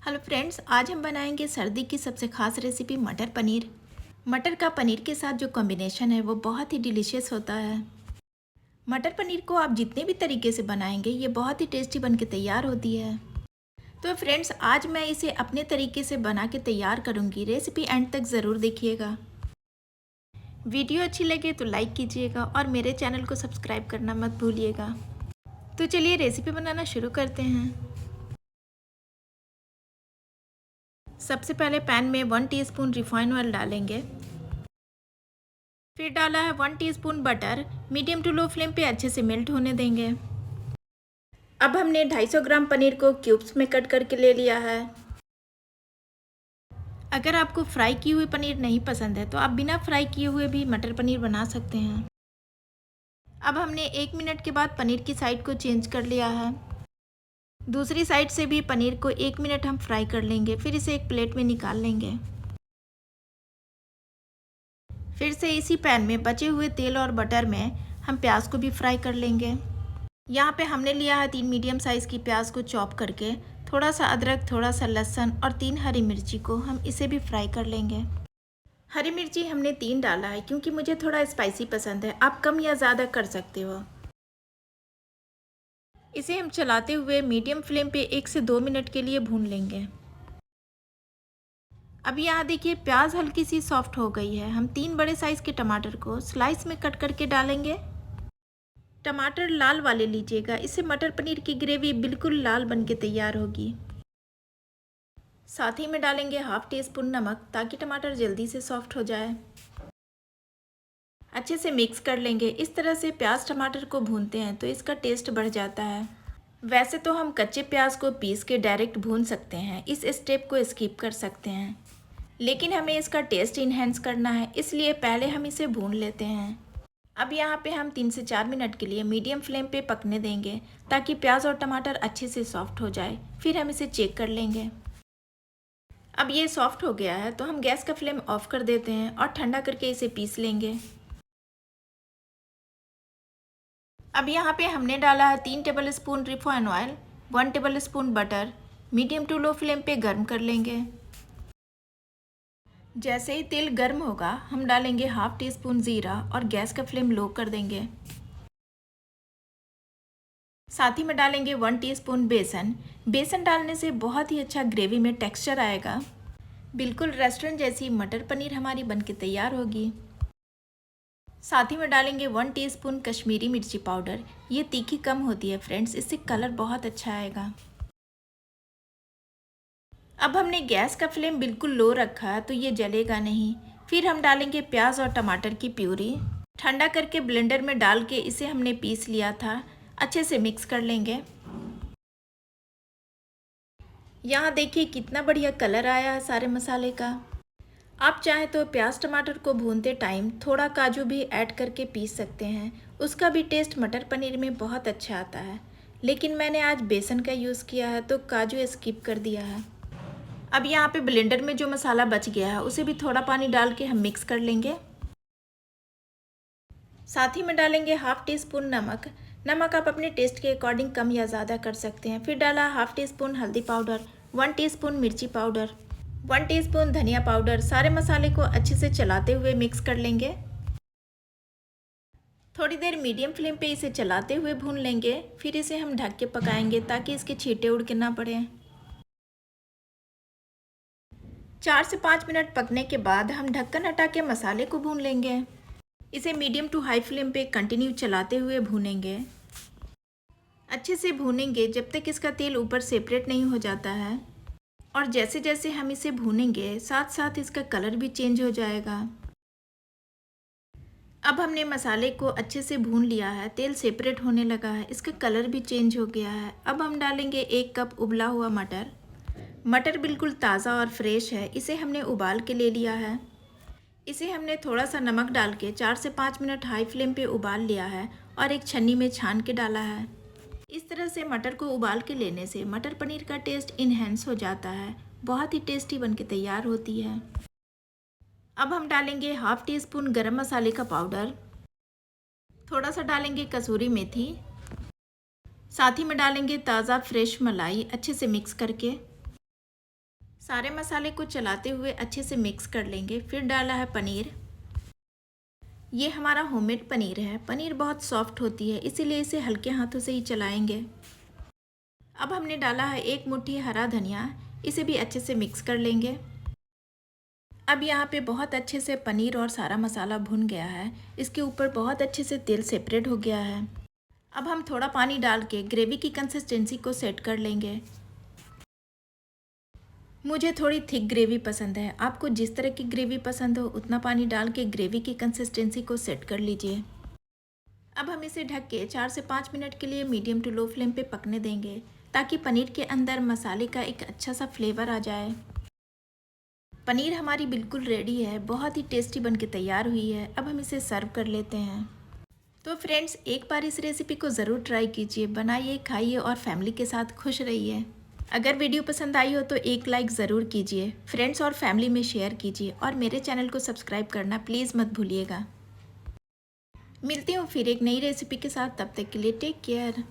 Hello friends, आज हम बनाएंगे सर्दी की सबसे ख़ास रेसिपी मटर पनीर। मटर का पनीर के साथ जो कॉम्बिनेशन है वो बहुत ही डिलीशियस होता है। मटर पनीर को आप जितने भी तरीके से बनाएंगे ये बहुत ही टेस्टी बन के तैयार होती है। तो फ्रेंड्स, आज मैं इसे अपने तरीके से बना के तैयार करूँगी। रेसिपी एंड तक ज़रूर देखिएगा। वीडियो अच्छी लगे तो लाइक कीजिएगा और मेरे चैनल को सब्सक्राइब करना मत भूलिएगा। तो चलिए रेसिपी बनाना शुरू करते हैं। सबसे पहले पैन में 1 टीस्पून रिफाइंड ऑयल डालेंगे। फिर डाला है 1 teaspoon butter. Medium to low flame पे अच्छे से मेल्ट होने देंगे। अब हमने 250 ग्राम पनीर को क्यूब्स में कट करके ले लिया है। अगर आपको फ्राई की हुई पनीर नहीं पसंद है तो आप बिना फ्राई किए हुए भी मटर पनीर बना सकते हैं। अब हमने 1 मिनट के बाद पनीर की साइड को चेंज कर लिया है। दूसरी साइड से भी पनीर को 1 मिनट हम फ्राई कर लेंगे। फिर इसे एक प्लेट में निकाल लेंगे। फिर से इसी पैन में बचे हुए तेल और बटर में हम प्याज को भी फ्राई कर लेंगे। यहाँ पे हमने लिया है 3 मीडियम साइज़ की प्याज को चॉप करके, थोड़ा सा अदरक, थोड़ा सा लहसुन और 3 हरी मिर्ची को हम इसे भी फ्राई कर लेंगे। हरी मिर्ची हमने 3 डाला है क्योंकि मुझे थोड़ा स्पाइसी पसंद है। आप कम या ज़्यादा कर सकते हो। इसे हम चलाते हुए मीडियम फ्लेम पे 1 से 2 मिनट के लिए भून लेंगे। अब यहाँ देखिए प्याज हल्की सी सॉफ्ट हो गई है। हम 3 बड़े साइज़ के टमाटर को स्लाइस में कट करके डालेंगे। टमाटर लाल वाले लीजिएगा, इससे मटर पनीर की ग्रेवी बिल्कुल लाल बन के तैयार होगी। साथ ही में डालेंगे हाफ टी स्पून नमक ताकि टमाटर जल्दी से सॉफ्ट हो जाए। अच्छे से मिक्स कर लेंगे। इस तरह से प्याज टमाटर को भूनते हैं तो इसका टेस्ट बढ़ जाता है। वैसे तो हम कच्चे प्याज को पीस के डायरेक्ट भून सकते हैं, इस स्टेप को स्किप कर सकते हैं, लेकिन हमें इसका टेस्ट इन्हेंस करना है, इसलिए पहले हम इसे भून लेते हैं। अब यहाँ पे हम 3 से 4 मिनट के लिए मीडियम फ्लेम पे पकने देंगे ताकि प्याज और टमाटर अच्छे से सॉफ्ट हो जाए। फिर हम इसे चेक कर लेंगे। अब ये सॉफ्ट हो गया है तो हम गैस का फ्लेम ऑफ कर देते हैं और ठंडा करके इसे पीस लेंगे। अब यहाँ पे हमने डाला है 3 tablespoon refined oil, 1 tablespoon butter. Medium to low flame पे गर्म कर लेंगे। जैसे ही तेल गर्म होगा हम डालेंगे हाफ टी स्पून ज़ीरा और गैस का फ्लेम लो कर देंगे। साथ ही में डालेंगे 1 टीस्पून बेसन। बेसन डालने से बहुत ही अच्छा ग्रेवी में टेक्सचर आएगा। बिल्कुल रेस्टोरेंट जैसी मटर पनीर हमारी बनके तैयार होगी। साथ ही में डालेंगे 1 टीस्पून कश्मीरी मिर्ची पाउडर। ये तीखी कम होती है फ्रेंड्स, इससे कलर बहुत अच्छा आएगा। अब हमने गैस का फ्लेम बिल्कुल लो रखा है तो ये जलेगा नहीं। फिर हम डालेंगे प्याज और टमाटर की प्यूरी। ठंडा करके ब्लेंडर में डाल के इसे हमने पीस लिया था। अच्छे से मिक्स कर लेंगे। यहाँ देखिए कितना बढ़िया कलर आया है सारे मसाले का। आप चाहें तो प्याज टमाटर को भूनते टाइम थोड़ा काजू भी ऐड करके पीस सकते हैं, उसका भी टेस्ट मटर पनीर में बहुत अच्छा आता है, लेकिन मैंने आज बेसन का यूज़ किया है तो काजू स्किप कर दिया है। अब यहाँ पे ब्लेंडर में जो मसाला बच गया है उसे भी थोड़ा पानी डाल के हम मिक्स कर लेंगे। साथ ही में डालेंगे हाफ टी स्पून नमक। नमक आप अपने टेस्ट के अकॉर्डिंग कम या ज़्यादा कर सकते हैं। फिर डाला हाफ टी स्पून हल्दी पाउडर, 1 टीस्पून मिर्ची पाउडर, 1 टीस्पून धनिया पाउडर। सारे मसाले को अच्छे से चलाते हुए मिक्स कर लेंगे। थोड़ी देर मीडियम फ्लेम पे इसे चलाते हुए भून लेंगे। फिर इसे हम ढक के पकाएंगे ताकि इसके छींटे उड़ के ना पड़े। 4 से 5 मिनट पकने के बाद हम ढक्कन हटा के मसाले को भून लेंगे। इसे मीडियम टू हाई फ्लेम पे कंटिन्यू चलाते हुए भूनेंगे। अच्छे से भूनेंगे जब तक इसका तेल ऊपर सेपरेट नहीं हो जाता है, और जैसे जैसे हम इसे भूनेंगे साथ साथ इसका कलर भी चेंज हो जाएगा। अब हमने मसाले को अच्छे से भून लिया है, तेल सेपरेट होने लगा है, इसका कलर भी चेंज हो गया है। अब हम डालेंगे 1 कप उबला हुआ मटर। मटर बिल्कुल ताज़ा और फ्रेश है, इसे हमने उबाल के ले लिया है। इसे हमने थोड़ा सा नमक डाल के 4 से 5 मिनट हाई फ्लेम पे उबाल लिया है और एक छन्नी में छान के डाला है। इस तरह से मटर को उबाल के लेने से मटर पनीर का टेस्ट इन्हेंस हो जाता है, बहुत ही टेस्टी बन के तैयार होती है। अब हम डालेंगे हाफ टी स्पून गरम मसाले का पाउडर, थोड़ा सा डालेंगे कसूरी मेथी, साथ ही में डालेंगे ताज़ा फ्रेश मलाई अच्छे से मिक्स करके। सारे मसाले को चलाते हुए अच्छे से मिक्स कर लेंगे। फिर डाला है पनीर। ये हमारा होममेड पनीर है। पनीर बहुत सॉफ्ट होती है, इसीलिए इसे हल्के हाथों से ही चलाएंगे। अब हमने डाला है 1 मुट्ठी हरा धनिया, इसे भी अच्छे से मिक्स कर लेंगे। अब यहाँ पे बहुत अच्छे से पनीर और सारा मसाला भुन गया है। इसके ऊपर बहुत अच्छे से तेल सेपरेट हो गया है। अब हम थोड़ा पानी डाल के ग्रेवी की कंसिस्टेंसी को सेट कर लेंगे। मुझे थोड़ी थिक ग्रेवी पसंद है। आपको जिस तरह की ग्रेवी पसंद हो उतना पानी डाल के ग्रेवी की कंसिस्टेंसी को सेट कर लीजिए। अब हम इसे ढक के 4 से 5 मिनट के लिए मीडियम टू लो फ्लेम पे पकने देंगे, ताकि पनीर के अंदर मसाले का एक अच्छा सा फ्लेवर आ जाए। पनीर हमारी बिल्कुल रेडी है, बहुत ही टेस्टी बन के तैयार हुई है। अब हम इसे सर्व कर लेते हैं। तो फ्रेंड्स, एक बार इस रेसिपी को ज़रूर ट्राई कीजिए, बनाइए, खाइए और फैमिली के साथ खुश रहिए। अगर वीडियो पसंद आई हो तो एक लाइक ज़रूर कीजिए, फ्रेंड्स और फैमिली में शेयर कीजिए और मेरे चैनल को सब्सक्राइब करना प्लीज़ मत भूलिएगा। मिलती हूँ फिर एक नई रेसिपी के साथ, तब तक के लिए टेक केयर।